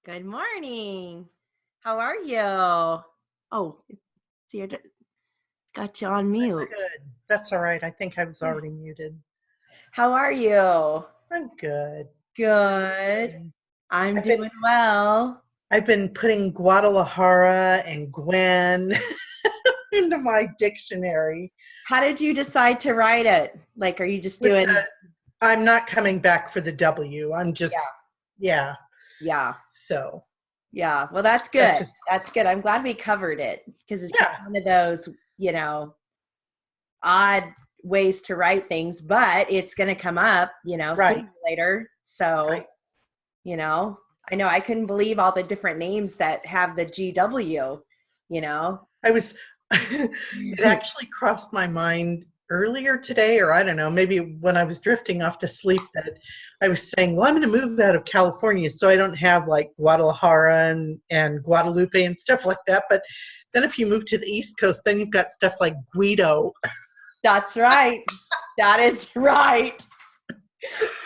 Good morning. How are you? Oh, it's your, got you on mute. Good. That's all right. I think I was Yeah. already muted. How are you? I'm good. Good. Mm. I'm I've been doing well. I've been putting Guadalajara and Gwen into my dictionary How did you decide to write it? Like, are you just with doing? the I'm not coming back for the W. I'm Yeah. just yeah. Yeah. So Yeah. Well, that's that's good. just That's good. I'm glad we covered it because it's just yeah, one of those, you know, odd ways to write things, but it's going to come up, sooner right, or later. So, right. you know I know I couldn't believe all the different names that have the GW, you know I was it actually crossed my mind earlier today, or I don't know, maybe when I was drifting off to sleep, that I was saying, well, I'm going to move out of California so I don't have like Guadalajara and Guadalupe and stuff like that. But then if you move to the East Coast, then you've got stuff like Guido. That's right. That is right.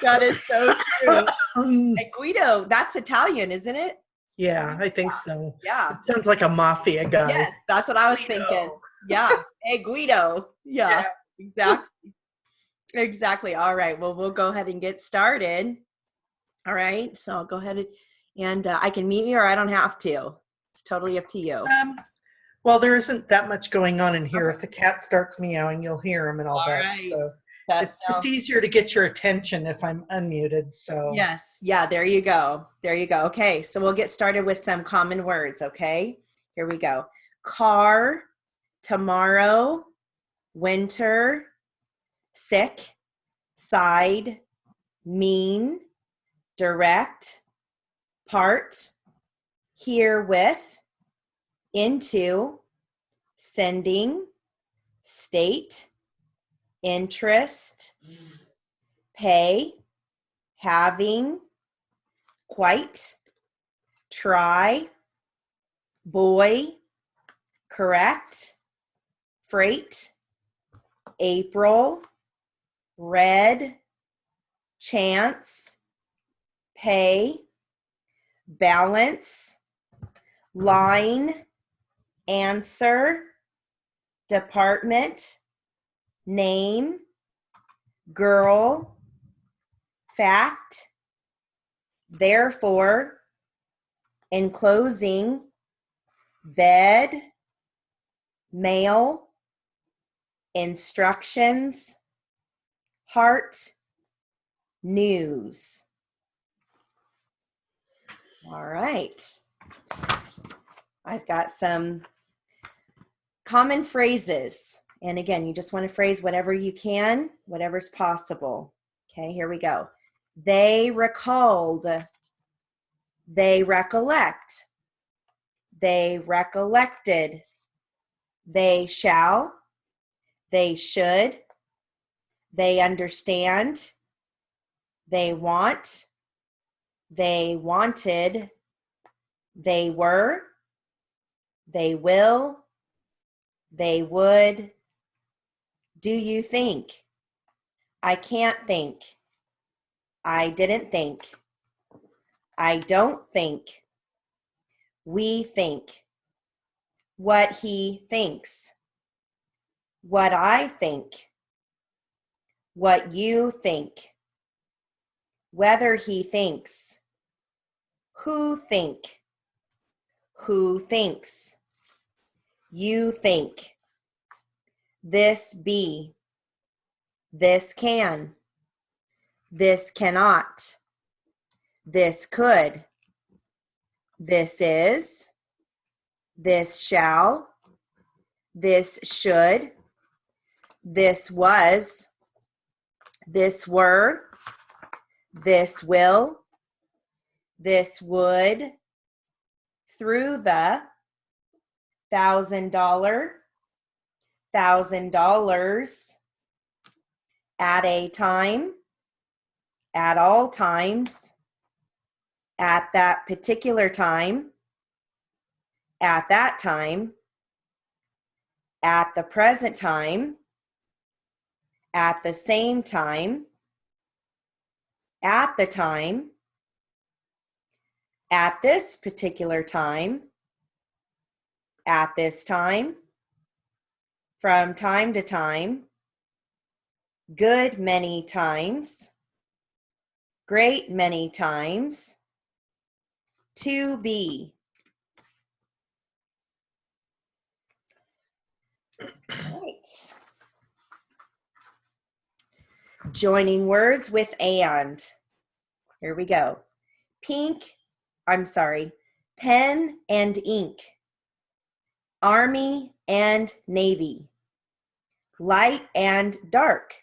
That is so true. And Guido, that's Italian, isn't it? Yeah, I think so. Yeah. It sounds like a mafia guy. Yes, that's what I was thinking. Guido. Yeah. Hey, Guido. Yeah, Yeah. exactly. Exactly. All right. Well, we'll go ahead and get started. All right. So I'll go ahead and I can meet you or I don't have to. It's totally up to you. Um, well, there isn't that much going on in here. Okay. If the cat starts meowing, you'll hear him and all All that. right. So That's it's just so. easier to get your attention if I'm unmuted. So, Yes. Yeah, there you go. There you go. Okay, so we'll get started with some common words, okay? Here we go. Car, tomorrow, winter, sick, side, mean, direct, part, herewith, into, sending, state, interest, pay, having, quite, try, boy, correct, freight, April, red, chance, pay, balance, line, answer, department, name, girl, fact, therefore, enclosing, bed, mail, instructions, heart, news. All right. I've got some common phrases. And again, you just want to phrase whatever you can, whatever's possible. Okay, here we go. They recalled. They recollect. They recollected. They shall. They should. They understand. They want. They wanted. They were. They will. They would. Do you think? I can't think. I didn't think. I don't think. We think. What he thinks. What I think. What you think. Whether he thinks. Who think. Who thinks. You think. This be. This can. This cannot. This could. This is. This shall. This should. This was. This were. This will. This would. Through the. $1,000. $1,000. At a time. At all times. At that particular time. At that time. At the present time. At the same time. At the time. At this particular time. At this time. From time to time. Good many times. Great many times. To be. All right. Joining words with and. Here we go. Pen and ink. Army and Navy. Light and dark.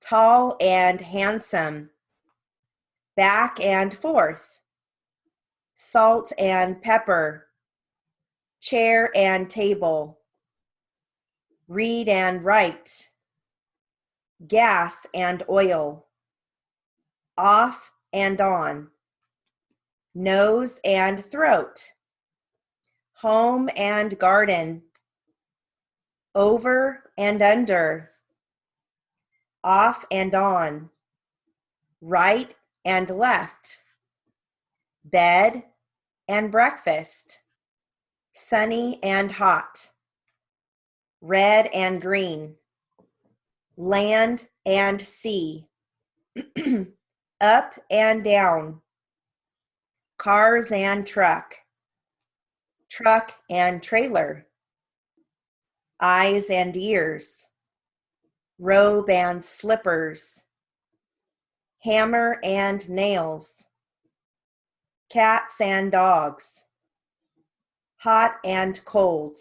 Tall and handsome. Back and forth. Salt and pepper. Chair and table. Read and write. Gas and oil. Off and on. Nose and throat. Home and garden. Over and under. Off and on. Right and left. Bed and breakfast. Sunny and hot. Red and green. Land and sea. Up and down. Cars and truck. Truck and trailer. Eyes and ears. Robe and slippers. Hammer and nails. Cats and dogs. Hot and cold.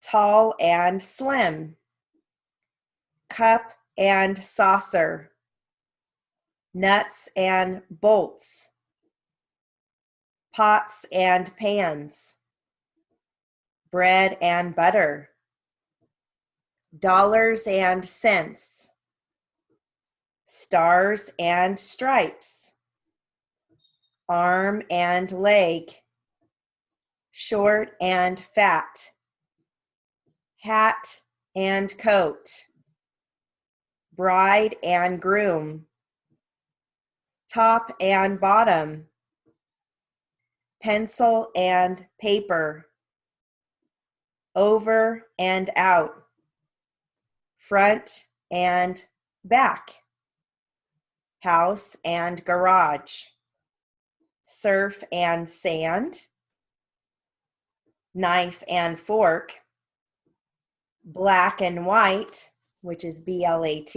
Tall and slim. Cup and saucer. Nuts and bolts. Pots and pans. Bread and butter. Dollars and cents. Stars and stripes. Arm and leg. Short and fat. Hat and coat. Bride and groom. Top and bottom. Pencil and paper. Over and out. Front and back. House and garage. Surf and sand. Knife and fork. Black and white, which is BLAT.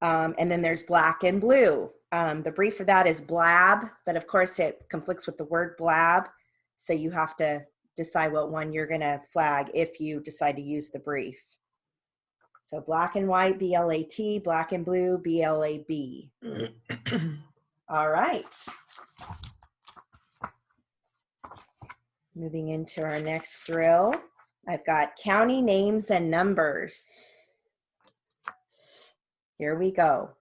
And then there's black and blue. The brief for that is blab, but of course it conflicts with the word blab. So you have to decide what one you're going to flag if you decide to use the brief. So black and white, BLAT, black and blue, BLAB. All right. Moving into our next drill. I've got county names and numbers. Here we go.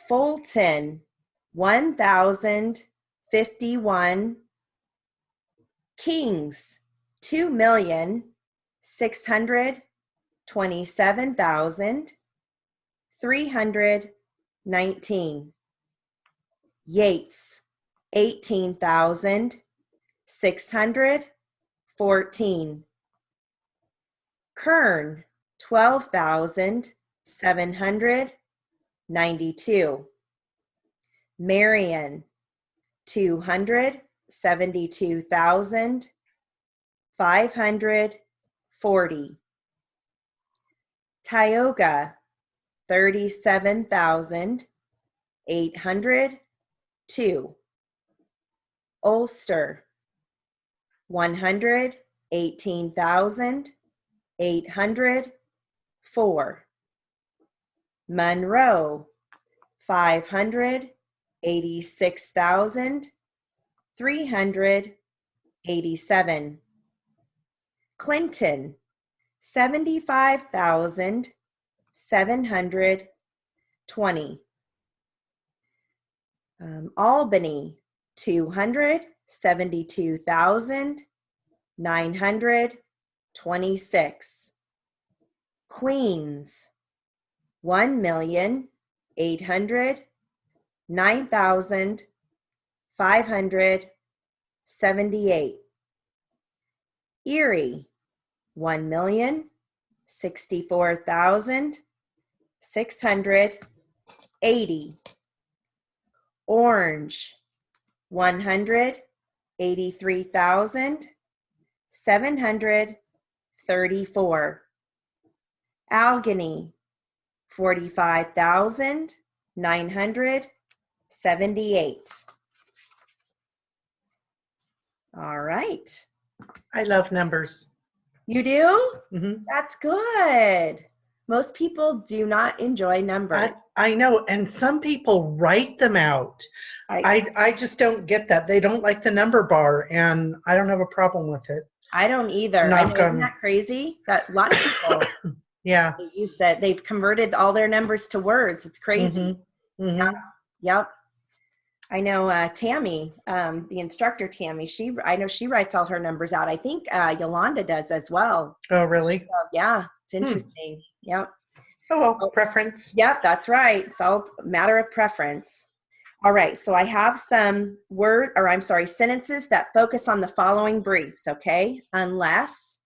Fulton, 1,051. Kings, 2,627,319. Yates, 18,614. Kern, 12,792. Marion, 272,540. Tioga, 37,802. Ulster, 118,804. Monroe, 586,387. Clinton, 75,720. Albany, 272,926. Queens, 1,833,000. 9,578. Erie, 1,064,680. Orange, 183,734. Allegheny, 45,978. All right. I love numbers. You do? Mhm. That's good. Most people do not enjoy numbers. I know, and some people write them out. I just don't get that. They don't like the number bar, and I don't have a problem with it. I don't either. I know, Knock isn't on. that crazy? That a lot of people Yeah. use that. They've converted all their numbers to words. It's crazy. Mhm. Yep. I know Tammy, the instructor Tammy, I know she writes all her numbers out. I think Yolanda does as well. Oh, really? So, yeah, it's interesting. Yep. Oh, well, preference. Yep, that's right. It's all a matter of preference. All right, so I have some sentences that focus on the following briefs, okay? Unless,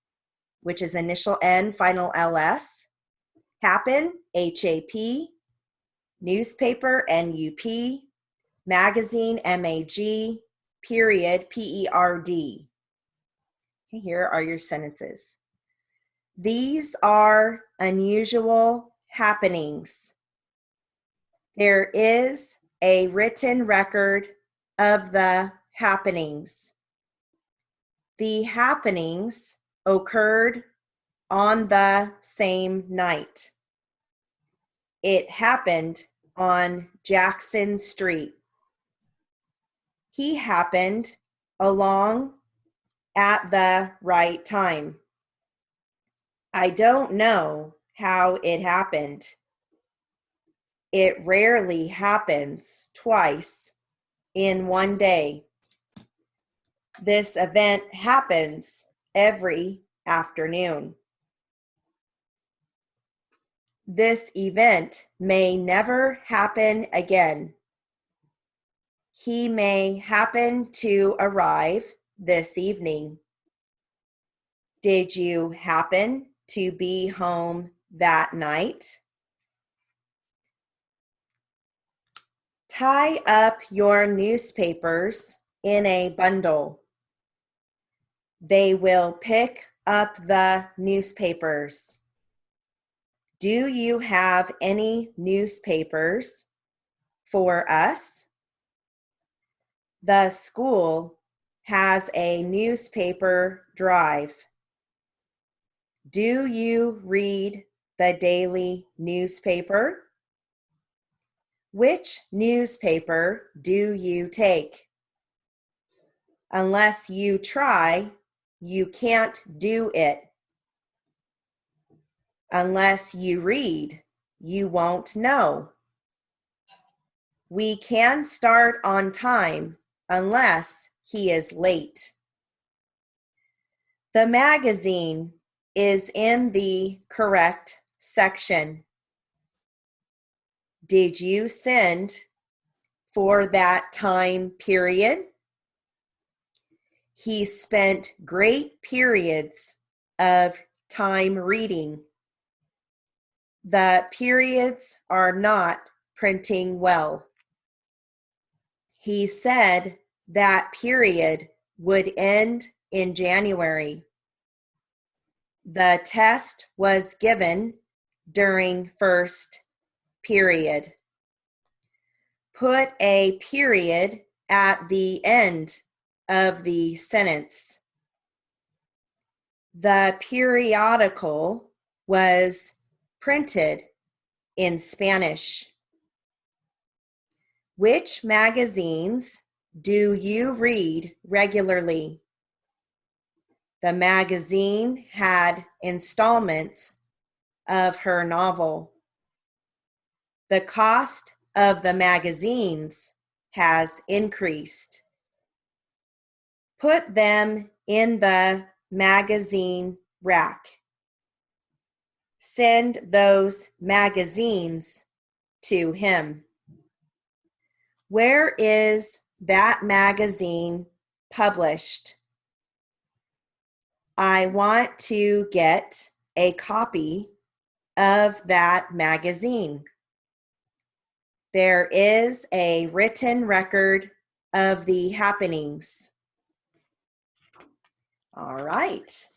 which is initial N, final LS. Happen, HAP. Newspaper, NUP. Magazine, MAG. Period, PERD. Okay, here are your sentences. These are unusual happenings. There is a written record of the happenings. The happenings occurred on the same night. It happened on Jackson Street. He happened along at the right time. I don't know how it happened. It rarely happens twice in one day. This event happens every afternoon. This event may never happen again. He may happen to arrive this evening. Did you happen to be home that night? Tie up your newspapers in a bundle. They will pick up the newspapers. Do you have any newspapers for us? The school has a newspaper drive. Do you read the daily newspaper? Which newspaper do you take? Unless you try, you can't do it. Unless you read, you won't know. We can start on time unless he is late. The magazine is in the correct section. Did you send for that time period? He spent great periods of time reading. The periods are not printing well. He said that period would end in January. The test was given during first period. Put a period at the end of the sentence. The periodical was printed in Spanish. Which magazines do you read regularly? The magazine had installments of her novel. The cost of the magazines has increased. Put them in the magazine rack. Send those magazines to him. Where is that magazine published? I want to get a copy of that magazine. There is a written record of the happenings. All right.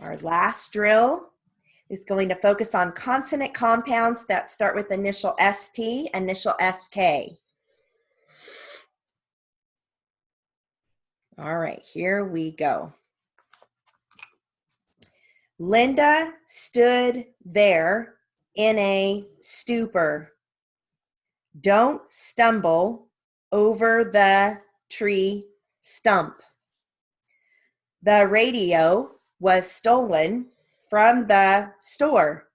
Our last drill is going to focus on consonant compounds that start with initial ST, initial SK. All right, here we go. Linda stood there in a stupor. Don't stumble over the tree stump. The radio was stolen from the store.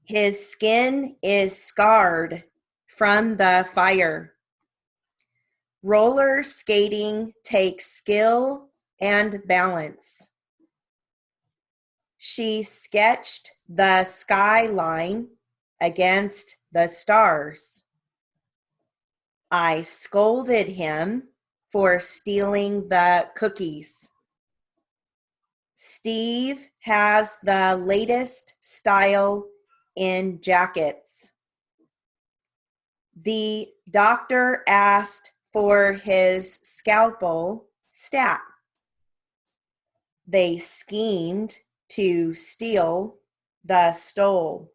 His skin is scarred from the fire. Roller skating takes skill and balance. She sketched the skyline against the stars. I scolded him for stealing the cookies. Steve has the latest style in jackets. The doctor asked for his scalpel stat. They schemed to steal the stole.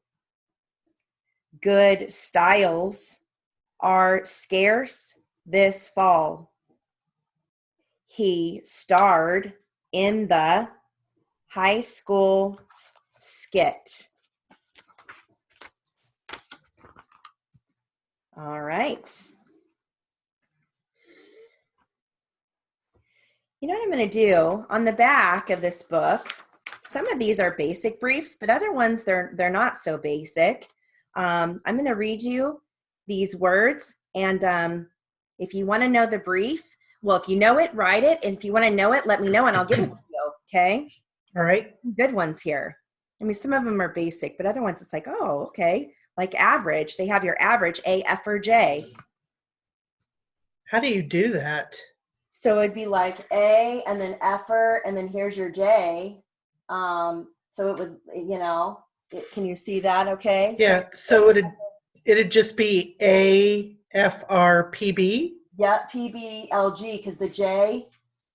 Good styles are scarce this fall. He starred in the high school skit. All right. You know what I'm going to do on the back of this book? Some of these are basic briefs, but other ones they're not so basic. I'm going to read you these words, and if you want to know the brief, well, if you know it, write it, and if you want to know it, let me know, and I'll give it to you. Okay. All right. Good ones here. I mean, some of them are basic, but other ones it's like, oh, okay. Like average, they have your average A, F, or J. How do you do that? So it'd be like A and then F-er, and then here's your J. So it would, can you see that okay? Yeah, so it'd just be A, F, R, P, B? Yeah, PBLG, because the J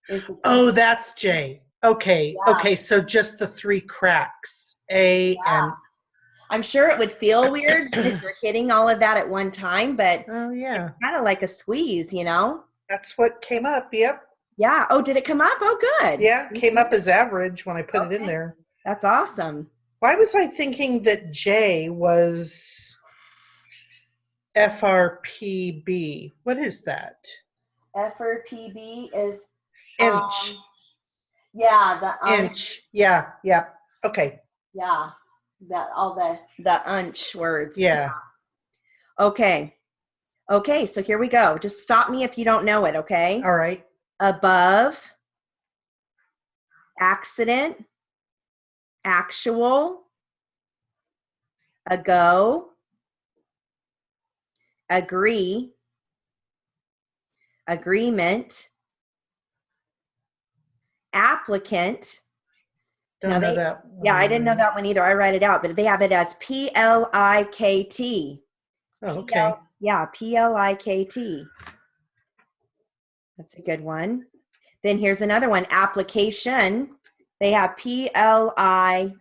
is the Oh, that's J. Okay, Yeah. okay, so just the three cracks, A and... I'm sure it would feel weird if you're hitting all of that at one time, but Oh, yeah. it's kind of like a squeeze, That's what came up, yep. Yeah. Oh, did it come up? Oh, good. Yeah, came up as average when I put it in there. That's awesome. Why was I thinking that J was FRPB? What is that? FRPB is Inch. Yeah, the Inch. Yeah. Okay. Yeah, all the unch words. Yeah. Okay, so here we go. Just stop me if you don't know it, okay? All right. Above, accident, actual, ago, agree, agreement, applicant. Don't know that one. Yeah, I didn't know that one either. I write it out, but they have it as PLIKT. Oh, okay. Yeah, PLIKT. That's a good one. Then here's another one, application. They have PLIBGS.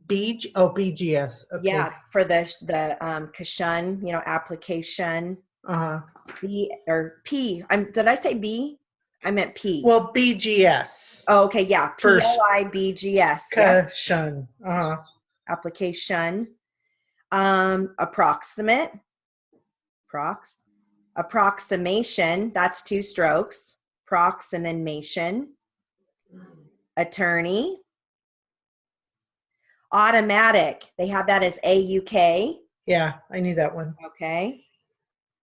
BGS. Okay. Yeah, for the Kashun, application. B or P. Did I say B? I meant P. Well, BGS. Oh, okay, yeah. PLIBGS. Kashun. Application. Approximate. Approximation. That's 2 strokes. Proximation. Attorney. Automatic. They have that as AUK. Yeah, I knew that one. Okay.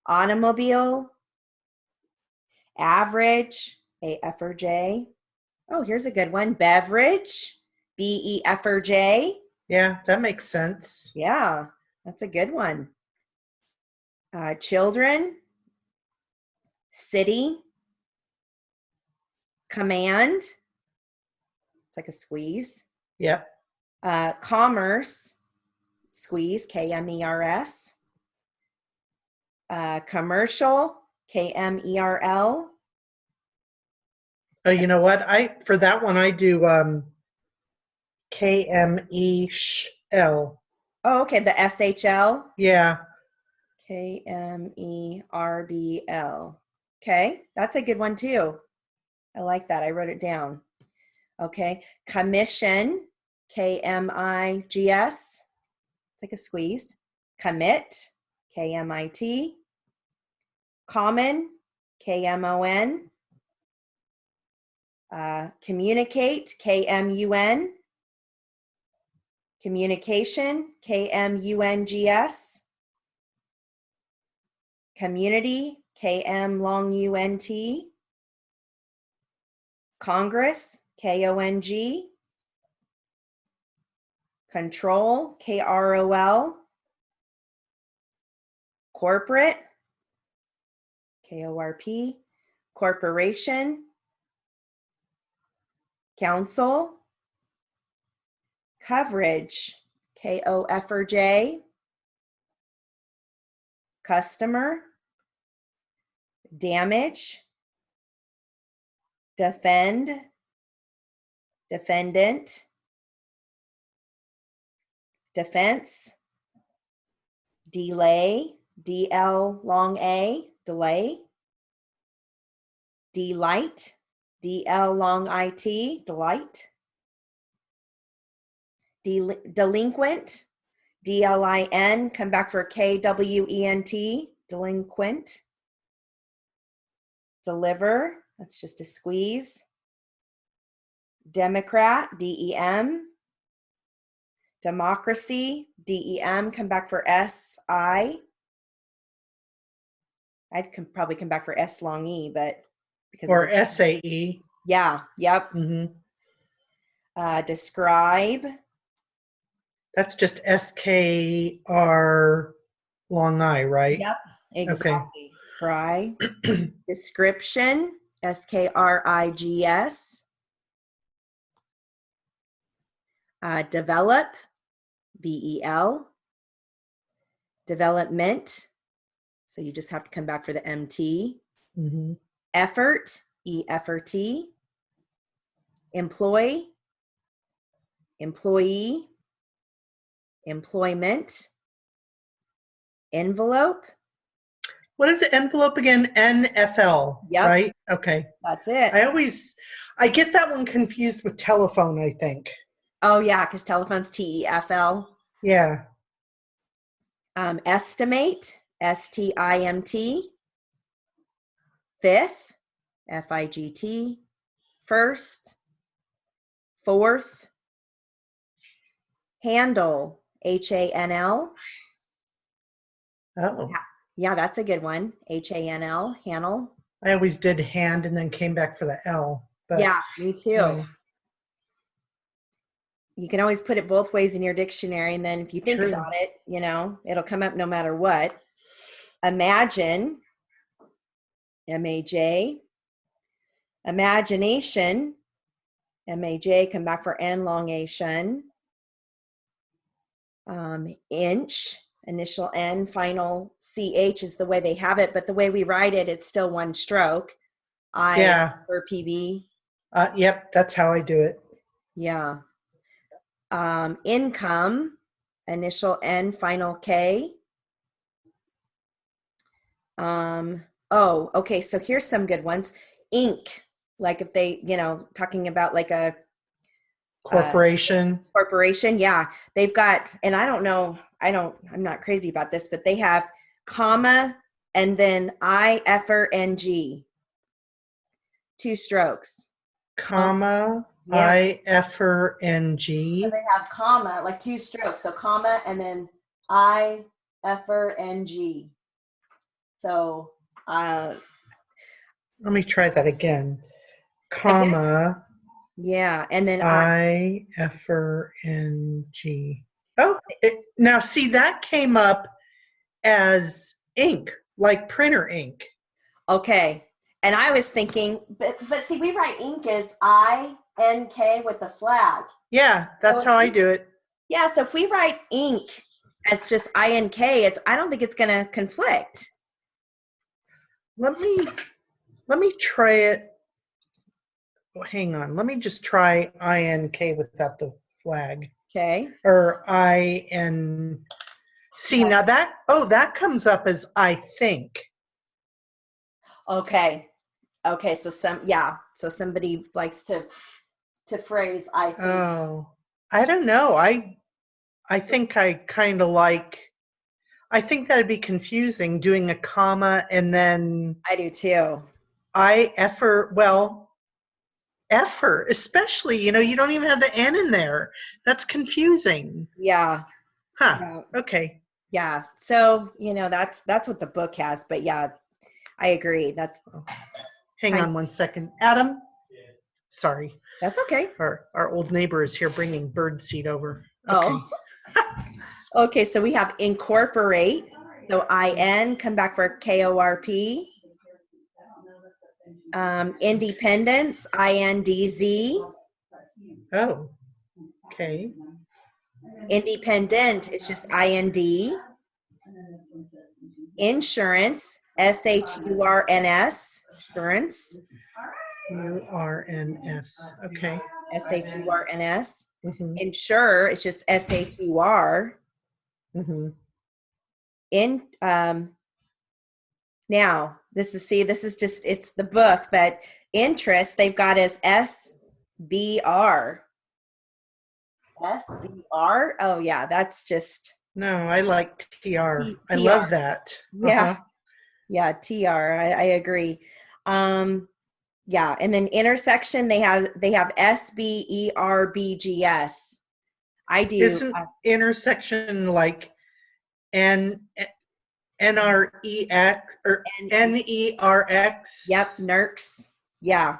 Automobile. Average. AF or J. Oh, here's a good one. Beverage. BEF or J. Yeah, that makes sense. Yeah, that's a good one. Children, city, command. It's like a squeeze. Yep. Commerce, squeeze, KMERS. Commercial, KMERL. Oh, you know what? For that one I do KMEL. Oh, okay, the SHL. Yeah. KMERBL. Okay, that's a good one too. I like that. I wrote it down. Okay, commission, KMIGS. It's like a squeeze. Commit, KMIT. Common, KMON. Communicate, KMUN. Communication, KMUNGS. Community, KM long UNT. Congress, KONG. Control, KROL. Corporate, KORP. Corporation. Council. Coverage, KOFRJ. Customer. Damage. Defend. Defendant. Defense. Delay, DL long A, delay. Delight, DL long IT, delight. Delinquent, DLIN, come back for KWENT, delinquent. Deliver, that's just a squeeze. Democrat, DEM. Democracy, DEM, come back for SI. I'd probably come back for S long E, but because Or SAE. yeah, yep. Mm-hmm. Describe. That's just SKR long I, right? Yep, exactly. Okay. Scribe. Description, SKRIGS. Develop, BEL. Development, so you just have to come back for the MT. Mm-hmm. Effort, EFRT. Employ, employee. Employment. Envelope. What is the envelope again? NFL, Yep, right? Okay. that's it. I get that one confused with telephone, I think. Oh yeah, because telephone's TEFL. Yeah. Estimate, STIMT. Fifth, FIGT. First. Fourth. Handle, HANL. Oh. Yeah, that's a good one. HANL, handle. I always did hand and then came back for the L. But, Yeah, me too. You can always put it both ways in your dictionary, and then if you think True. about it, it'll come up no matter what. Imagine, MAJ. Imagination, MAJ, come back for elongation. Inch, initial N, final CH is the way they have it, but the way we write it, it's still one stroke. I for PB. Yep, that's how I do it. Yeah. Income, initial N, final K. Oh, okay. So here's some good ones. Inc, like if they, talking about like a corporation. Corporation, yeah. They've got, and I don't know, I'm not crazy about this, but they have comma and then IFRNG. 2 strokes. Comma, yeah. IFRNG. So they have comma, like 2 strokes. So comma and then IFRNG. So let me try that again. Comma, Yeah. And then IFRNG. Oh, now see, that came up as ink, like printer ink. okay. And I was thinking, but see, we write ink as INK with the flag. Yeah, that's So how I do it. yeah, so if we write ink as just INK, I don't think it's going to conflict. Let me try it. Oh, hang on. Let me just try INK without the flag. Okay. Or IN. See, now that comes up as I think. Okay. Okay. So so somebody likes to phrase I think. Oh, I don't know. I think I kind of like. I think that'd be confusing doing a comma and then I do too. effort, especially, you don't even have the N in there. That's confusing. Yeah. Huh. Yeah. Okay. Yeah. So, that's what the book has, but yeah, I agree. Hang on one second. Adam? Sorry. That's okay. Our old neighbor is here bringing bird seed over. Okay. Oh. Okay, so we have incorporate. So IN, come back for KORP. Independence, INDZ. Oh, okay. Independent, it's just IND. Insurance, SHURNS. Insurance, URNS. Okay. SHURNS. Mm-hmm. Insure, it's just SHUR. Mm-hmm. Now, this is just, it's the book, but interest, they've got as SBR. SBR? Oh, yeah, that's just. No, I like TR. I TR. love that. Yeah. Uh-huh. Yeah, TR. I agree. Yeah, and then intersection, they have SBERBGS. I do. Isn't intersection like N NREX or NERX? Yep, NERX. Yeah.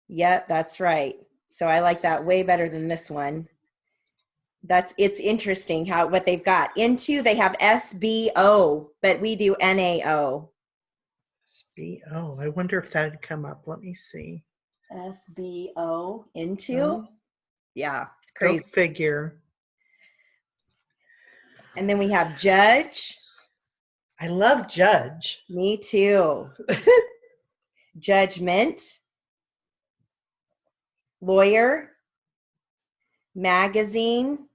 Yep, that's right. So I like that way better than this one. It's interesting what they've got. Into they have SBO, but we do NAO. SBO. I wonder if that'd come up. Let me see. SBO into. Oh, yeah, it's crazy. Go figure. And then we have judge. I love judge. Me too. Judgment. Lawyer. Magazine.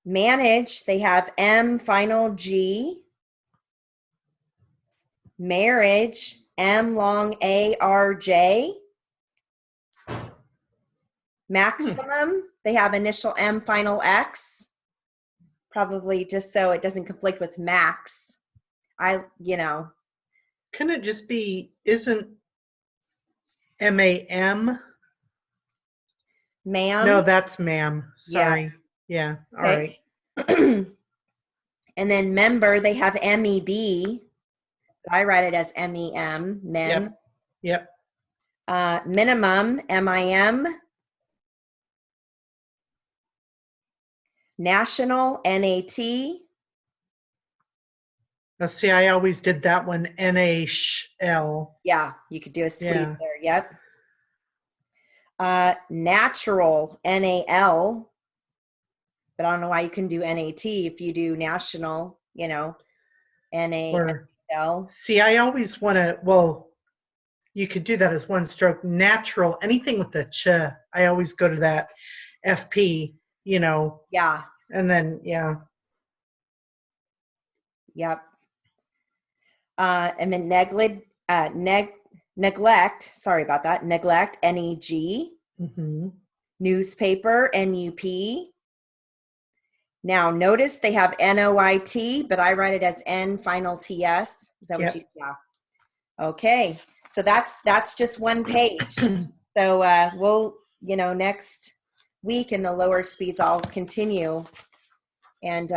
Manage, they have M final G. Marriage, M long ARJ. Maximum, they have initial M final X. Probably just so it doesn't conflict with max. Couldn't it just be, isn't MAM? Ma'am. No, that's ma'am. Sorry. Yeah. All okay. Right. And then member, they have MEB. I write it as MEM, mem. Yep. Minimum, MIM. National, NAT. Let's see, I always did that one, NHL. Yeah, you could do a squeeze there. Yep. Natural, NAL. But I don't know why you couldn't do NAT if you do national, NAL. See, I always want to, you could do that as one stroke. Natural, anything with the ch, I always go to that FP, Yeah. And then, yeah. Yep. And then neglect, sorry about that, neglect, NEG. Mm-hmm. Newspaper, NUP. Now, notice they have NOIT, but I write it as N final TS. Is that what you? Yeah. Okay. So that's just one page. So we'll, next week in the lower speeds, I'll continue and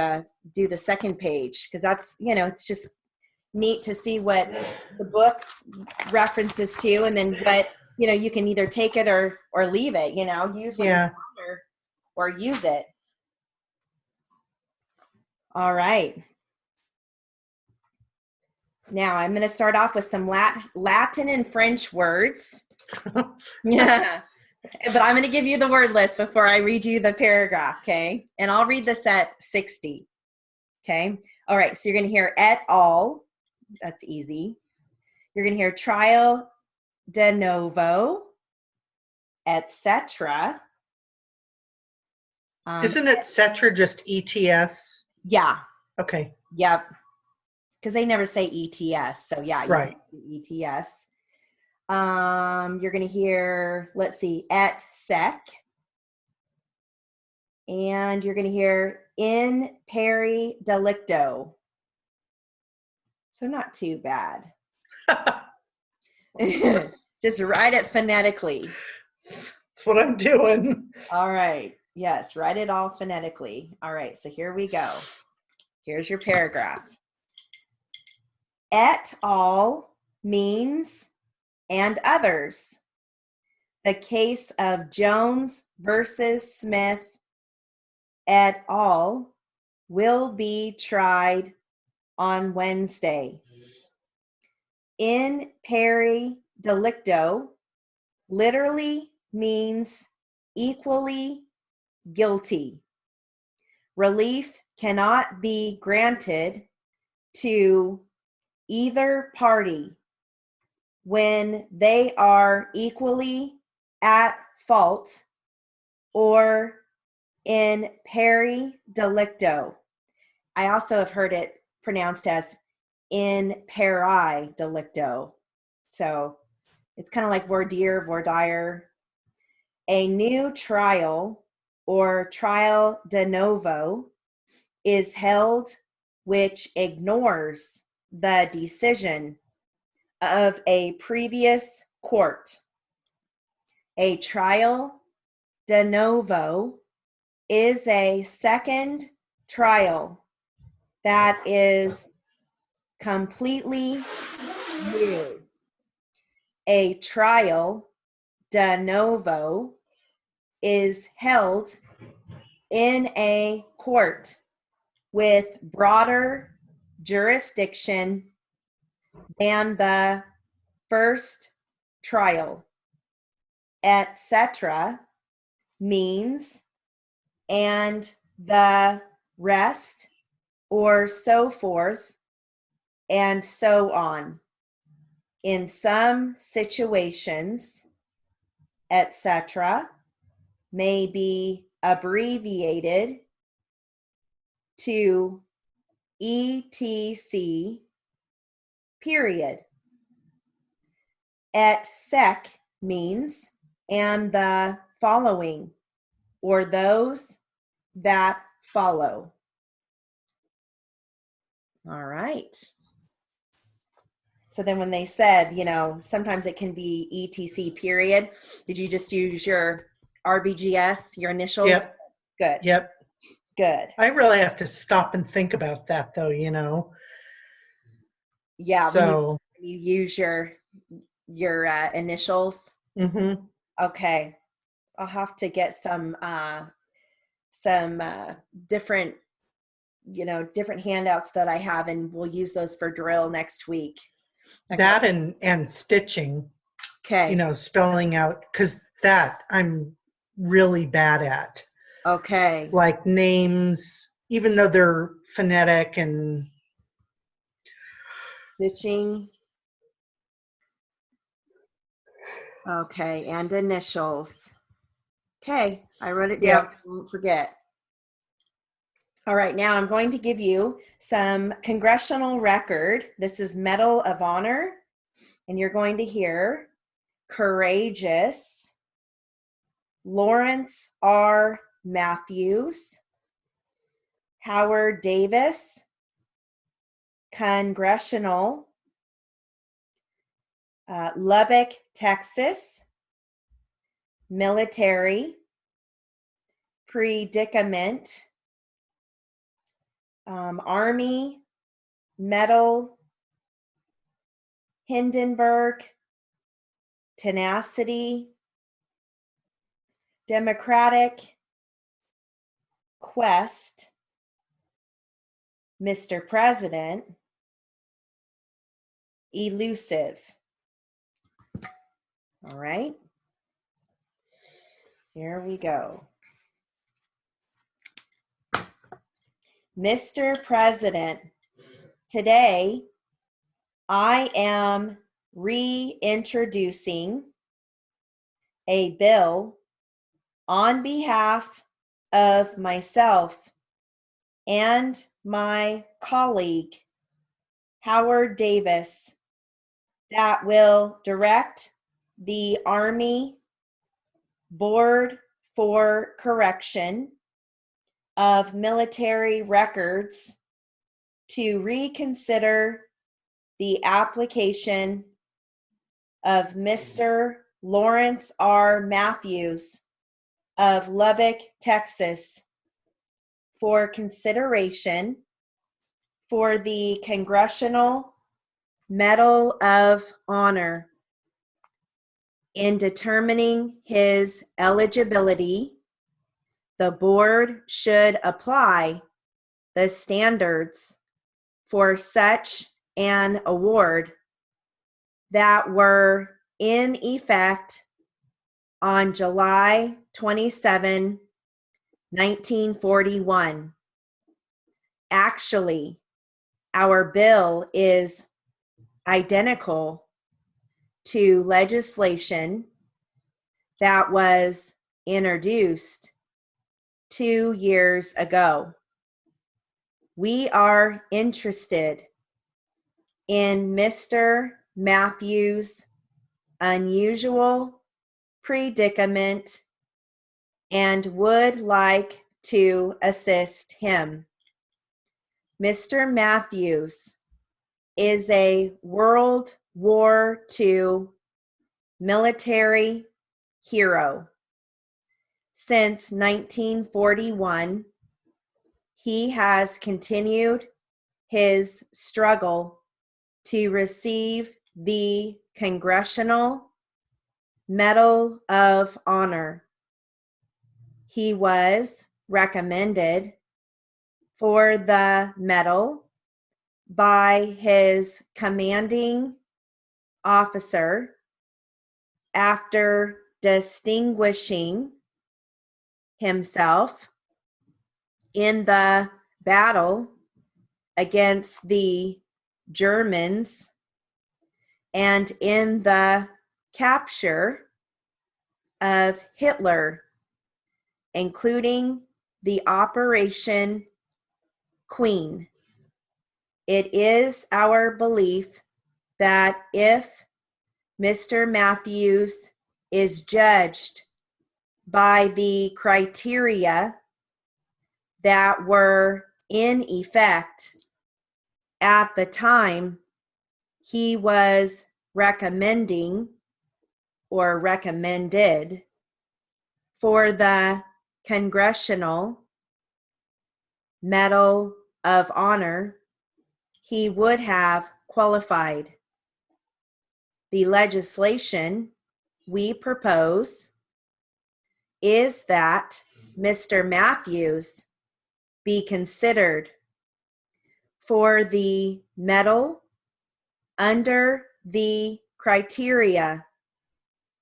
do the second page because that's, it's just neat to see what the book references to and then what you know, you can either take it or leave it, you know, use what you Yeah. want or use it. All right. Now I'm going to start off with some Latin and French words. Yeah. But I'm going to give you the word list before I read you the paragraph, okay? And I'll read this at 60, okay? All right, so you're going to hear et al. That's easy. You're going to hear trial de novo, etc. Isn't it Cetra just ETS? Yeah. Okay. Yep. Because they never say ETS. So yeah, you Right. ETS. You're going to hear, let's see, et sec. And you're going to hear in peri delicto. So not too bad. Just write it phonetically. That's what I'm doing. All right. Yes, write it all phonetically. All right, so here we go. Here's your paragraph. Et al. Means and others. The case of Jones versus Smith et al. Will be tried on Wednesday. In peri delicto literally means equally guilty. Relief cannot be granted to either party when they are equally at fault or in peri delicto. I also have heard it pronounced as in peri delicto. So it's kind of like voir dire, voir dire. A new trial or trial de novo is held which ignores the decision of a previous court. A trial de novo is a second trial that is completely new. A trial de novo is held in a court with broader jurisdiction than the first trial, etc. means and the rest or so forth and so on. In some situations, etc. may be abbreviated to ETC period. Et sec means and the following or those that follow. All right. So then when they said, you know, sometimes it can be ETC period, did you just use your RBGS, your initials? Yep. Good. Yep. Good. I really have to stop and think about that, though, you know. Yeah, So, when you use your initials. mm-hmm. Okay, I'll have to get some different, you know, different handouts that I have, and we'll use those for drill next week. That and stitching, Okay. you know, spelling out, because that I'm really bad at. Okay. Like names, even though they're phonetic and Stitching. Okay, and initials. Okay, I wrote it down so I won't forget. All right, now I'm going to give you some congressional record. This is Medal of Honor, and you're going to hear courageous, Lawrence R. Matthews, Howard Davis, congressional, Lubbock, Texas, military, predicament, Army, Medal, Hindenburg, tenacity, democratic quest, Mr. President, elusive. All right, here we go. Mr. President, today I am reintroducing a bill on behalf of myself and my colleague, Howard Davis, that will direct the Army Board for Correction of Military Records to reconsider the application of Mr. Lawrence R. Matthews of Lubbock, Texas, for consideration for the Congressional Medal of Honor. In determining his eligibility, the board should apply the standards for such an award that were in effect on July 27, 1941. Actually, our bill is identical to legislation that was introduced 2 years ago. We are interested in Mr. Matthews' unusual predicament and would like to assist him. Mr. Matthews is a World War II military hero. Since 1941, he has continued his struggle to receive the Congressional Medal of Honor. He was recommended for the medal by his commanding officer after distinguishing himself in the battle against the Germans and in the capture of Hitler, including the Operation Queen. It is our belief that if Mr. Matthews is judged by the criteria that were in effect at the time he was recommending or recommended for the Congressional Medal of Honor, he would have qualified. The legislation we propose is that Mr. Matthews be considered for the medal under the criteria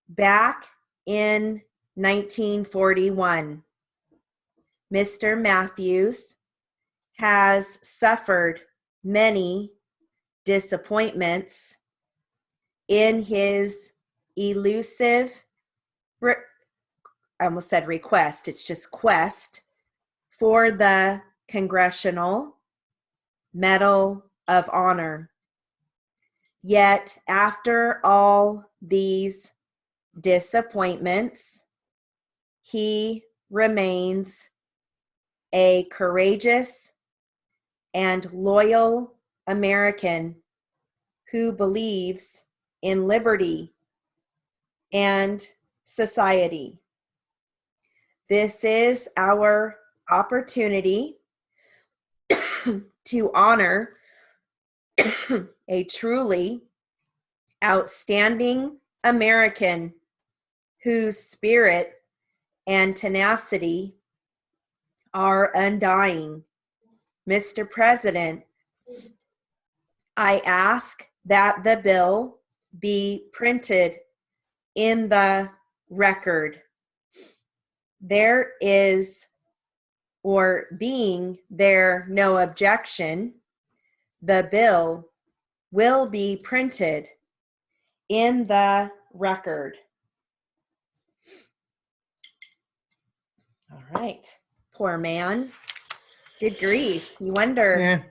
back in 1941. Mr. Matthews has suffered many disappointments in his elusive, I almost said request, it's just quest for the Congressional Medal of Honor. Yet, after all these disappointments, he remains a courageous and loyal American who believes in liberty and society. This is our opportunity to honor a truly outstanding American whose spirit and tenacity are undying. Mr. President, I ask that the bill be printed in the record. There is, or being there no objection, the bill will be printed in the record. All right. Poor man. Good grief. You wonder. Yeah.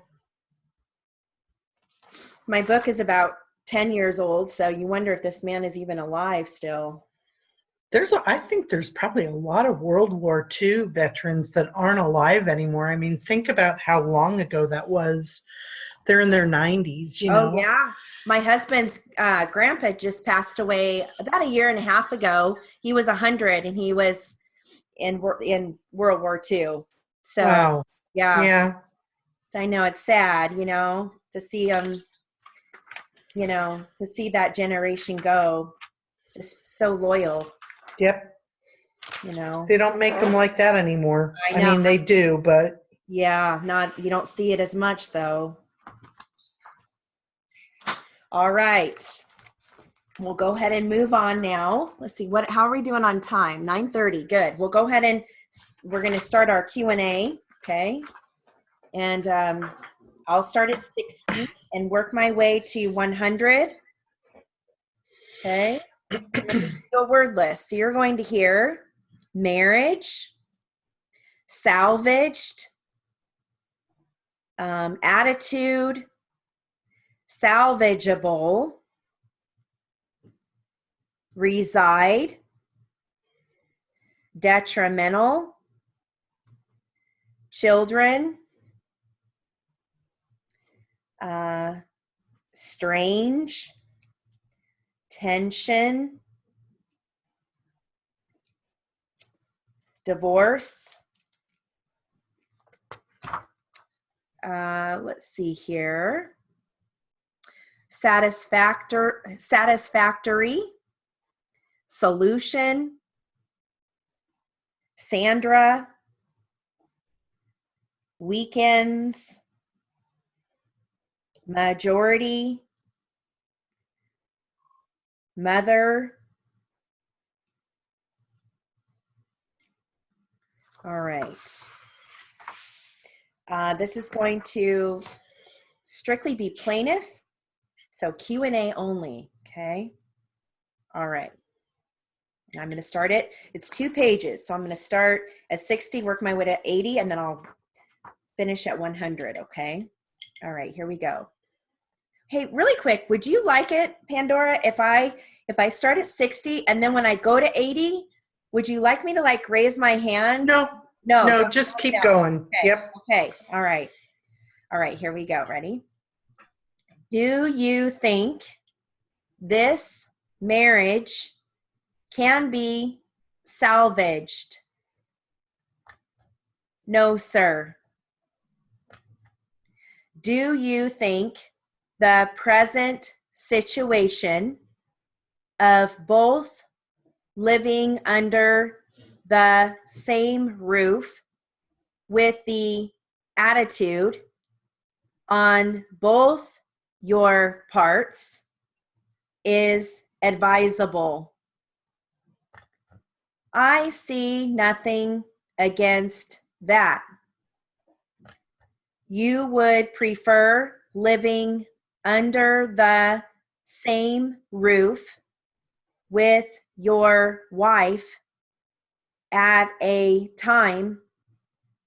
My book is about 10 years old, so you wonder if this man is even alive still. I think there's probably a lot of World War II veterans that aren't alive anymore. I mean, think about how long ago that was. They're in their 90s, you know? Oh, yeah. My husband's grandpa just passed away about a year and a half ago. He was 100 and he was in World War II. So, Wow. yeah, Yeah. I know it's sad, to see them, to see that generation go. Just so loyal, Yep. They They don't make them like that anymore. I I know. mean, they do, but Yeah, you don't see it as much though. All right. We'll go ahead and move on now. Let's see, how are we doing on time? 9:30. Good. We'll go ahead and we're going to start our Q&A, okay? And I'll start at 60 and work my way to 100. Okay? A word list. So you're going to hear marriage, salvaged, attitude, salvageable, reside, detrimental, children, strange, tension, divorce. Let's see here. Satisfactory, solution, Sandra, weekends, majority, mother. All right. This is going to strictly be plaintiff, so Q&A only, okay? All right. I'm going to start it. It's 2 pages, so I'm going to start at 60, work my way to 80, and then I'll finish at 100, okay? All right, here we go. Hey, really quick, would you like it, Pandora, if I start at 60 and then when I go to 80, would you like me to like raise my hand? No, just keep going. Okay. Yep. Okay. All right. Here we go. Ready? Do you think this marriage can be salvaged? No, sir. Do you think the present situation of both living under the same roof with the attitude on both your parts is advisable? I see nothing against that. You would prefer living under the same roof with your wife at a time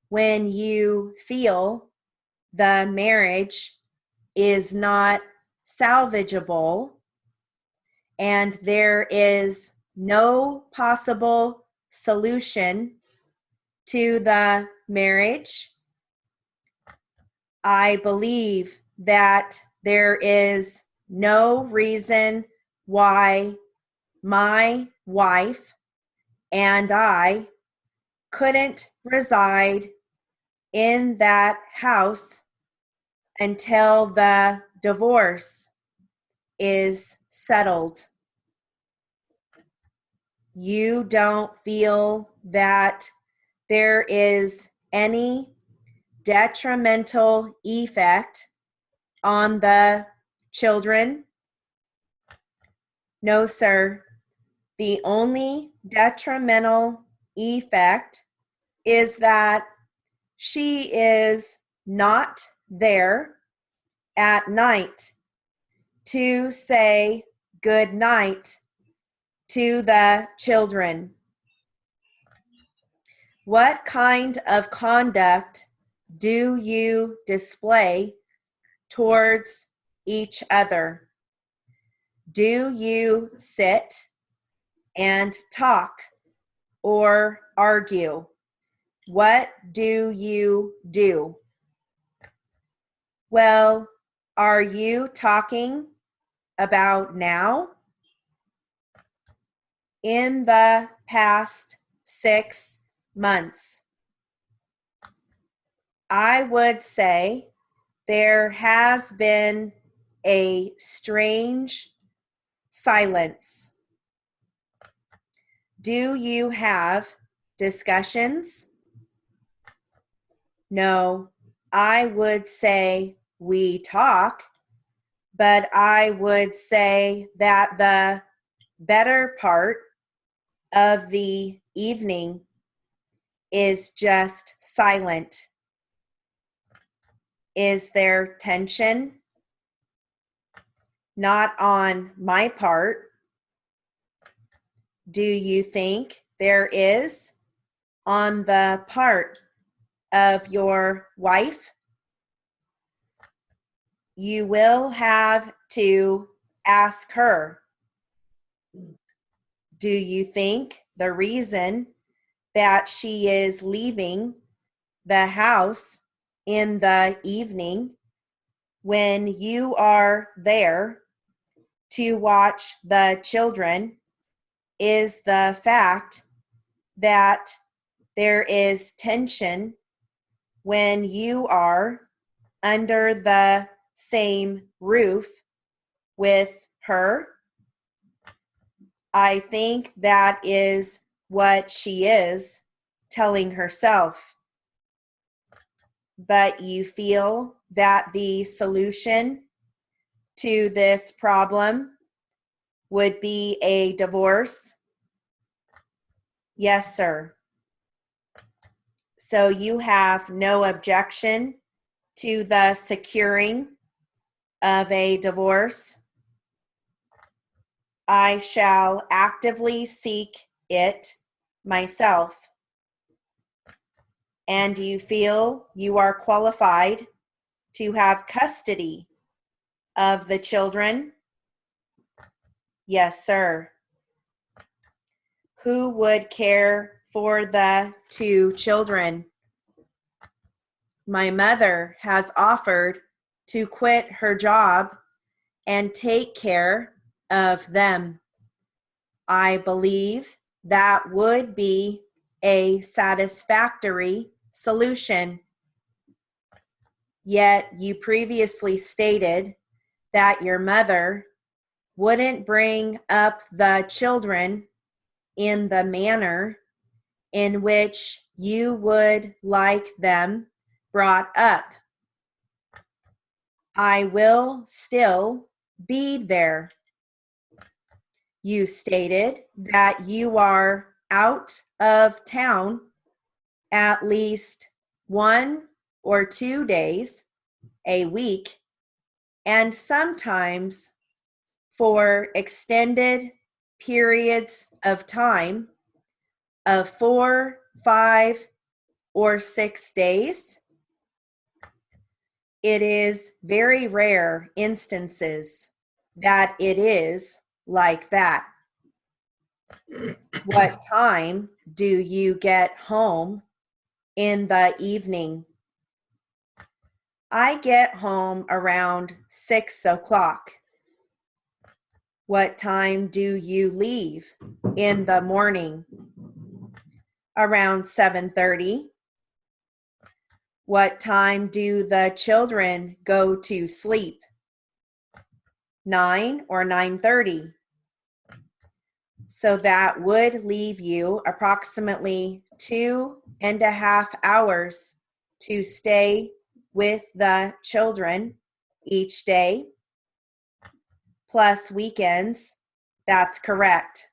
when you feel the marriage is not salvageable and there is no possible solution to the marriage. I believe that there is no reason why my wife and I couldn't reside in that house until the divorce is settled. you don't feel that there is any detrimental effect on the children? No, sir. The only detrimental effect is that she is not there at night to say good night to the children. What kind of conduct do you display towards each other? Do you sit and talk or argue? What do you do? Well, are you talking about now? In the past 6 months? I would say there has been a strange silence. Do you have discussions? No, I would say we talk, but I would say that the better part of the evening is just silent. Is there tension? Not on my part. Do you think there is on the part of your wife? You will have to ask her. Do you think the reason that she is leaving the house in the evening when you are there to watch the children is the fact that there is tension when you are under the same roof with her? I think that is what she is telling herself. But you feel that the solution to this problem would be a divorce? Yes, sir. So you have no objection to the securing of a divorce? I shall actively seek it myself. And you feel you are qualified to have custody of the children? Yes, sir. Who would care for the 2 children? My mother has offered to quit her job and take care of them. I believe that would be a satisfactory solution. Yet you previously stated that your mother wouldn't bring up the children in the manner in which you would like them brought up. I will still be there. You stated that you are out of town at least 1 or 2 days a week, and sometimes for extended periods of time of 4, 5, or 6 days. It is very rare instances that it is like that. What time do you get home in the evening? I get home around 6 o'clock. What time do you leave in the morning? Around 7:30. What time do the children go to sleep? 9 or 9:30? So that would leave you approximately 2.5 hours to stay with the children each day, plus weekends. That's correct.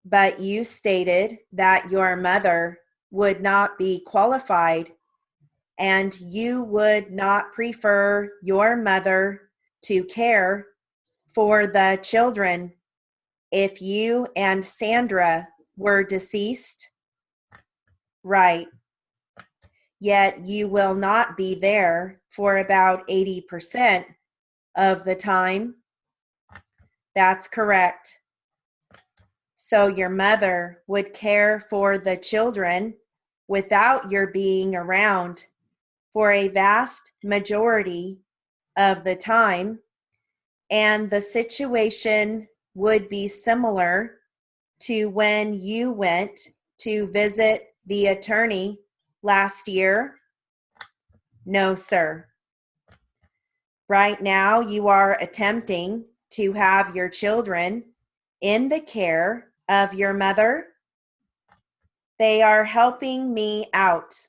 But you stated that your mother would not be qualified and you would not prefer your mother to care for the children if you and Sandra were deceased. Right. Yet you will not be there for about 80% of the time. That's correct. So your mother would care for the children without your being around for a vast majority of the time. And the situation would be similar to when you went to visit the attorney last year. No, sir. Right now, you are attempting to have your children in the care of your mother. They are helping me out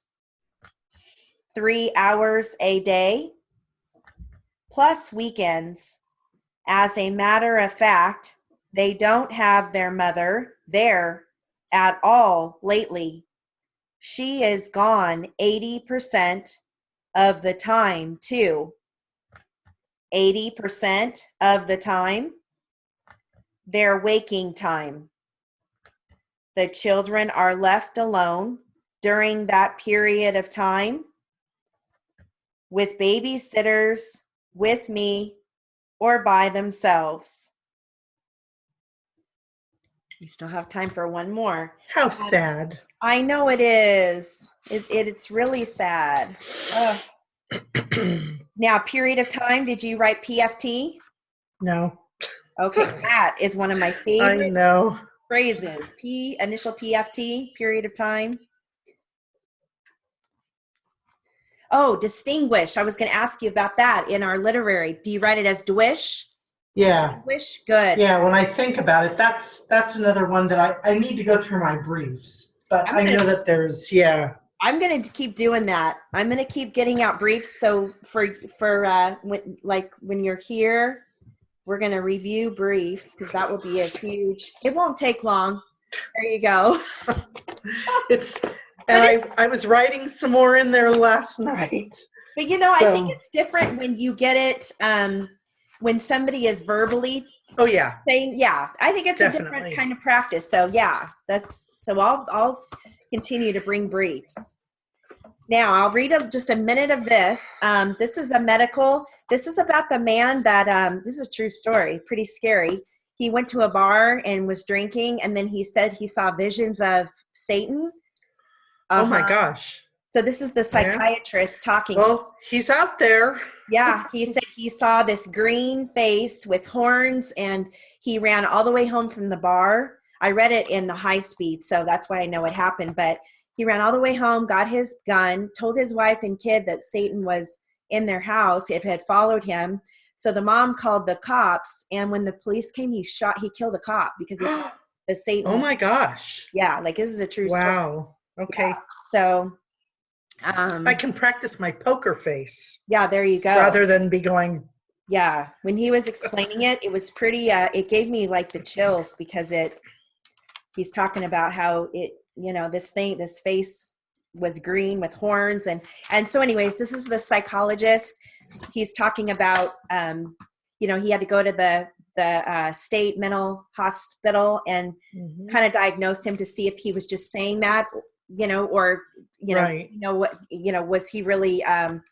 3 hours a day, plus weekends. As a matter of fact, they don't have their mother there at all lately. She is gone 80% of the time, too. 80% of the time, their waking time. The children are left alone during that period of time with babysitters, with me, or by themselves. We still have time for one more. How sad. I know it is. It's really sad. Now, period of time, did you write PFT? No. Okay, that is one of my I favorite know. phrases. Initial PFT, period of time. Oh, distinguish. I was going to ask you about that in our literary. Do you write it as dwish? Yeah. Distinguish? Good. Yeah, when I think about it, that's another one that I need to go through my briefs. But I know that there's, yeah. I'm going to keep doing that. I'm going to keep getting out briefs. So for when you're here, we're going to review briefs because that will be a huge, it won't take long. There you go. I was writing some more in there last night. But I think it's different when you get it, when somebody is verbally saying, I think it's definitely a different kind of practice. So I'll continue to bring briefs. Now I'll read just a minute of this. This is this is about the man that, this is a true story, pretty scary. He went to a bar and was drinking, and then he said he saw visions of Satan. Oh my gosh. So this is the psychiatrist talking. Well, he's out there. Yeah, he said he saw this green face with horns, and he ran all the way home from the bar. I read it in the high speed, so that's why I know it happened. But he ran all the way home, got his gun, told his wife and kid that Satan was in their house. It had followed him. So the mom called the cops, and when the police came, he killed a cop because the Satan. Oh my gosh. Yeah, this is a true story. Wow. Okay. Yeah. So I can practice my poker face. Yeah, there you go. Rather than be going. Yeah, when he was explaining it, it was pretty, it gave me the chills because he's talking about how this face was green with horns. And so anyways, this is the psychologist. He's talking about, he had to go to the state mental hospital and kind of diagnose him to see if he was just saying that, or, right. Was he really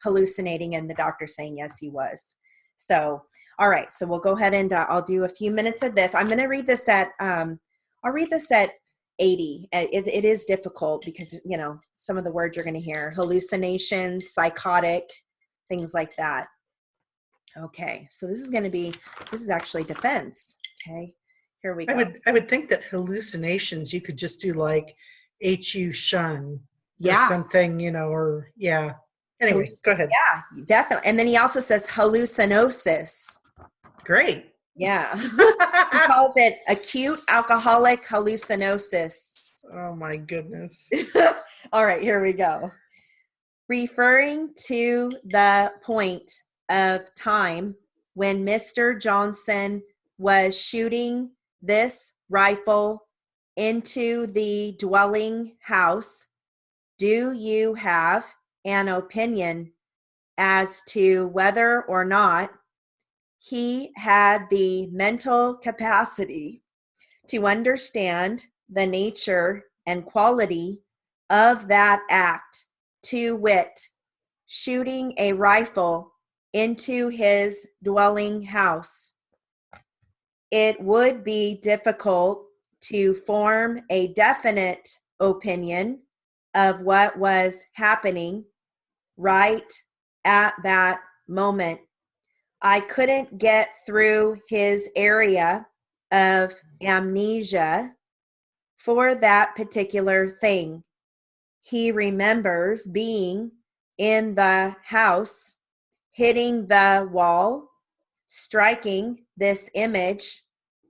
hallucinating? And the doctor saying, yes, he was. So, all right. So we'll go ahead and I'll do a few minutes of this. I'm going to read this I'll read this at 80. It is difficult because, some of the words you're going to hear, hallucinations, psychotic, things like that. Okay. So this is actually defense. Okay. Here we go. I would think that hallucinations, you could just do HU shun or something, Anyway, go ahead. Yeah, definitely. And then he also says hallucinosis. Great. Yeah. He calls it acute alcoholic hallucinosis. Oh my goodness. All right, here we go. Referring to the point of time when Mr. Johnson was shooting this rifle into the dwelling house, do you have an opinion as to whether or not he had the mental capacity to understand the nature and quality of that act, to wit, shooting a rifle into his dwelling house? It would be difficult to form a definite opinion of what was happening right at that moment. I couldn't get through his area of amnesia for that particular thing. He remembers being in the house, hitting the wall, striking this image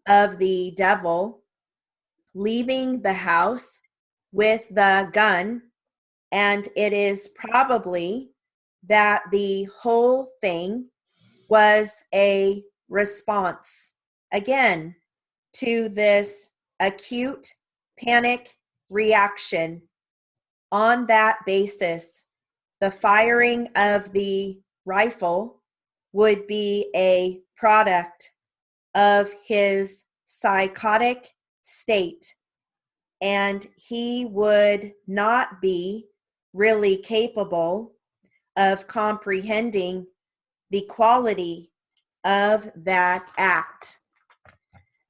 of the devil, leaving the house with the gun, and it is probably that the whole thing was a response, again, to this acute panic reaction. On that basis, the firing of the rifle would be a product of his psychotic state, and he would not be really capable of comprehending the quality of that act.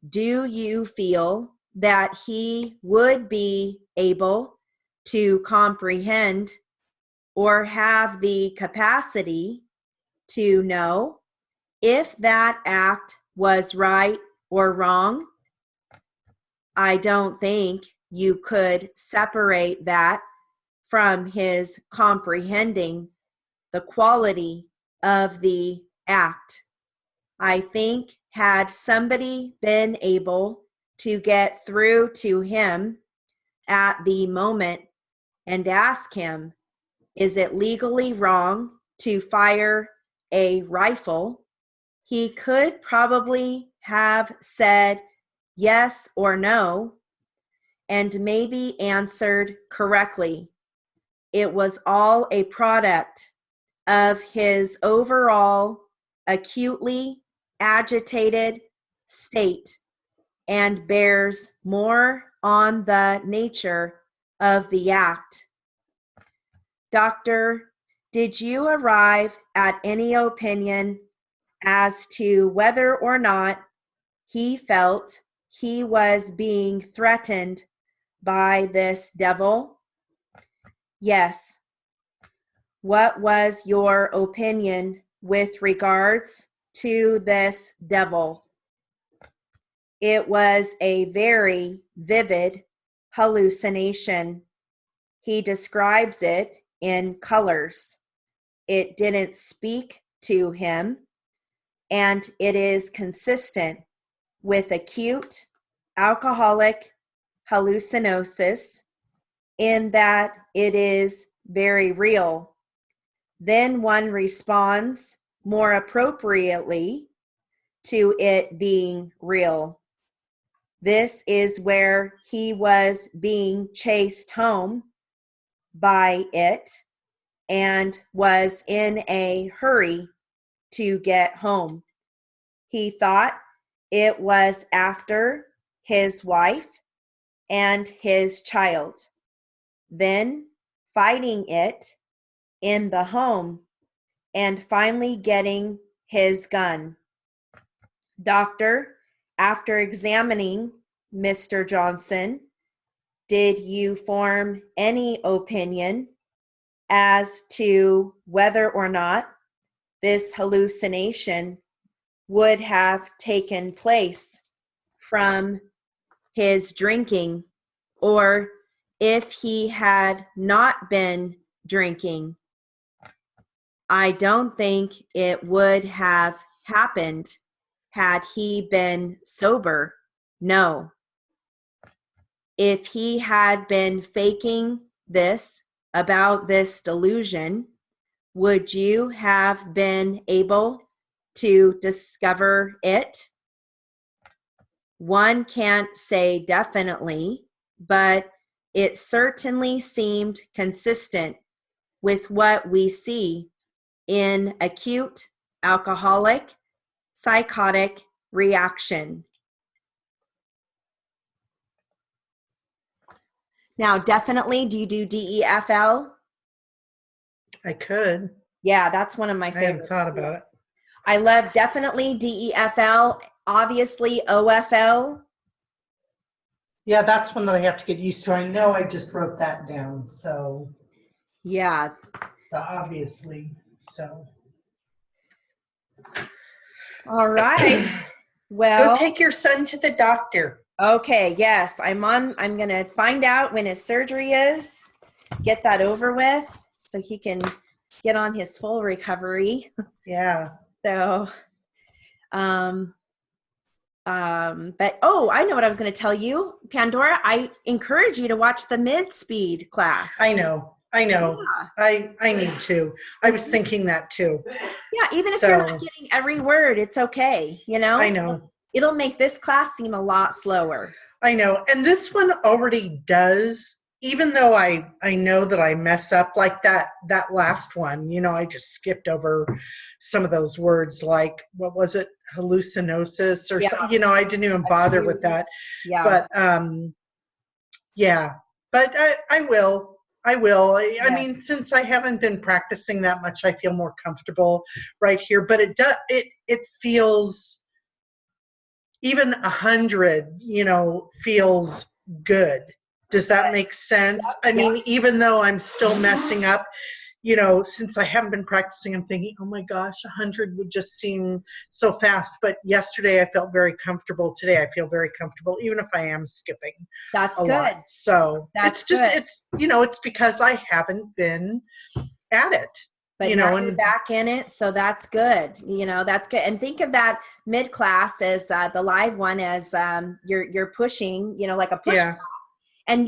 Do you feel that he would be able to comprehend or have the capacity to know if that act was right or wrong? I don't think you could separate that from his comprehending the quality of the act. I think had somebody been able to get through to him at the moment and ask him, is it legally wrong to fire a rifle? He could probably have said yes or no and maybe answered correctly. It was all a product of his overall acutely agitated state and bears more on the nature of the act. Doctor, did you arrive at any opinion as to whether or not he felt he was being threatened by this devil? Yes. What was your opinion with regards to this devil? It was a very vivid hallucination. He describes it in colors. It didn't speak to him, and it is consistent with acute alcoholic hallucinosis in that it is very real. Then one responds more appropriately to it being real. This is where he was being chased home by it and was in a hurry to get home. He thought it was after his wife and his child, then fighting it in the home and finally getting his gun. Doctor, after examining Mr. Johnson, did you form any opinion as to whether or not this hallucination would have taken place from his drinking, or if he had not been drinking? I don't think it would have happened had he been sober? No. If he had been faking this about this delusion, would you have been able to discover it? One can't say definitely, but it certainly seemed consistent with what we see in acute alcoholic psychotic reaction. Now, definitely, do you do DEFL? I could. Yeah, that's one of my I hadn't favorites. thought about it. I love definitely DEFL, obviously OFL. Yeah, that's one that I have to get used to. I know I just wrote that down, so Yeah. obviously, so. All right. Go Well, take your son to the doctor. okay, yes, I'm going to find out when his surgery is, get that over with so he can get on his full recovery. Yeah. So, but I know what I was going to tell you, Pandora. I encourage you to watch the mid-speed class. I know. Yeah. I need to. I was thinking that too. Yeah, even if you're not getting every word, it's okay. I know. It'll make this class seem a lot slower. I know. And this one already does, even though I know that I mess up like that last one, I just skipped over some of those words, like, what was it? Hallucinosis or something, I didn't even bother with that. Yeah. But, yeah, but I will. I mean, since I haven't been practicing that much, I feel more comfortable right here, but it feels, even 100, feels good. Does that make sense? I mean, even though I'm still messing up, since I haven't been practicing, I'm thinking, oh my gosh, 100 would just seem so fast. But yesterday I felt very comfortable. Today I feel very comfortable, even if I am skipping. That's a good. lot. So that's it's just, good. it's because I haven't been at it. But now you're back in it, so that's good. That's good. And think of that mid class as the live one as you're pushing, like a push class. And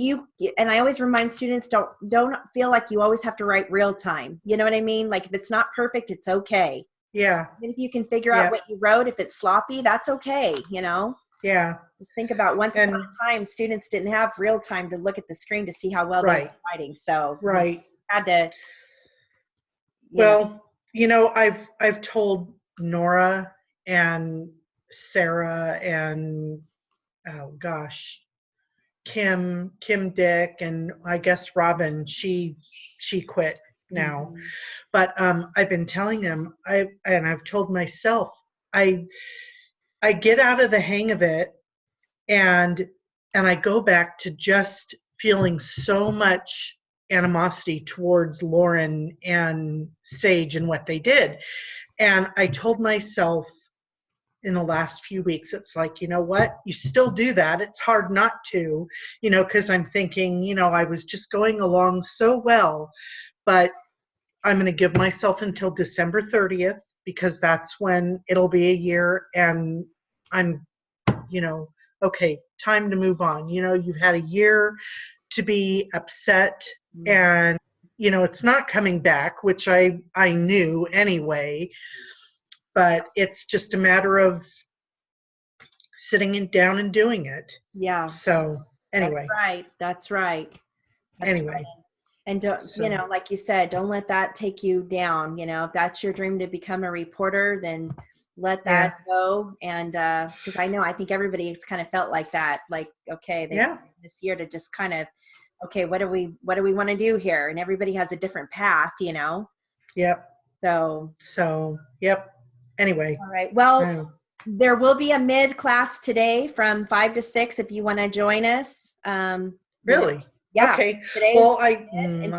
I always remind students, don't feel like you always have to write real time. You know what I mean? Like if it's not perfect, it's okay. Yeah. And if you can figure out what you wrote, if it's sloppy, that's okay. Yeah. Just think about once upon a time, students didn't have real time to look at the screen to see how well they were writing. So had to. Well, I've told Nora and Sarah and Kim Dick, and I guess Robin, she quit now. Mm-hmm. But I've been telling them, I've told myself, I get out of the hang of it, and I go back to just feeling so much animosity towards Lauren and Sage and what they did. And I told myself in the last few weeks, it's like, you know what, you still do that. It's hard not to, because I'm thinking, I was just going along so well, but I'm going to give myself until December 30th, because that's when it'll be a year, and I'm, okay, time to move on. You've had a year to be upset, and it's not coming back, which I knew anyway, but it's just a matter of sitting down and doing it. Yeah. So anyway. That's right. Anyway. Right. And don't, like you said, don't let that take you down. If that's your dream to become a reporter, then let that go. And because I think everybody has kind of felt like that, like, okay, this year to just kind of, okay, what do we want to do here? And everybody has a different path, Yep. So yep. Anyway. All right. Well, there will be a mid class today from 5 to 6 if you want to join us. Really? Yeah. Okay. Today I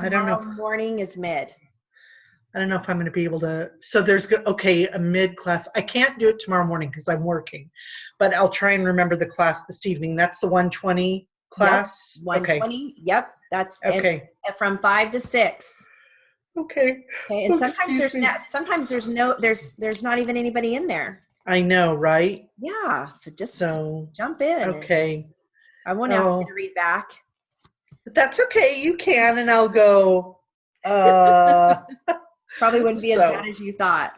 don't know. Morning is mid. I don't know if I'm going to be able to. So there's a mid class. I can't do it tomorrow morning because I'm working, but I'll try and remember the class this evening. That's the 120 class. Yep. 120. Okay. Yep. That's okay. From 5 to 6. Okay. And sometimes there's not even anybody in there. I know, right? Yeah. So just So, jump in. And okay. I won't ask you Oh, to read back. but that's okay. You can, and I'll go, uh, Probably wouldn't be as bad so as you thought.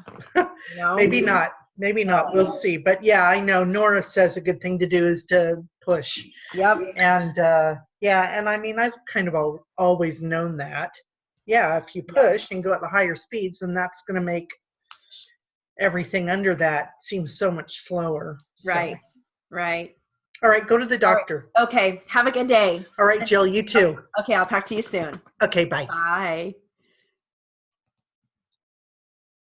No? maybe not. Maybe not. We'll No. see. But yeah, I know Nora says a good thing to do is to push. Yep. And yeah, and I mean, I've kind of always known that. Yeah, if you push and go at the higher speeds, then that's going to make everything under that seem so much slower. So. Right. Right. All right, go to the All right. doctor. Okay. Have a good day. All right, Jill, you too. Okay. I'll talk to you soon. Okay, bye. Bye.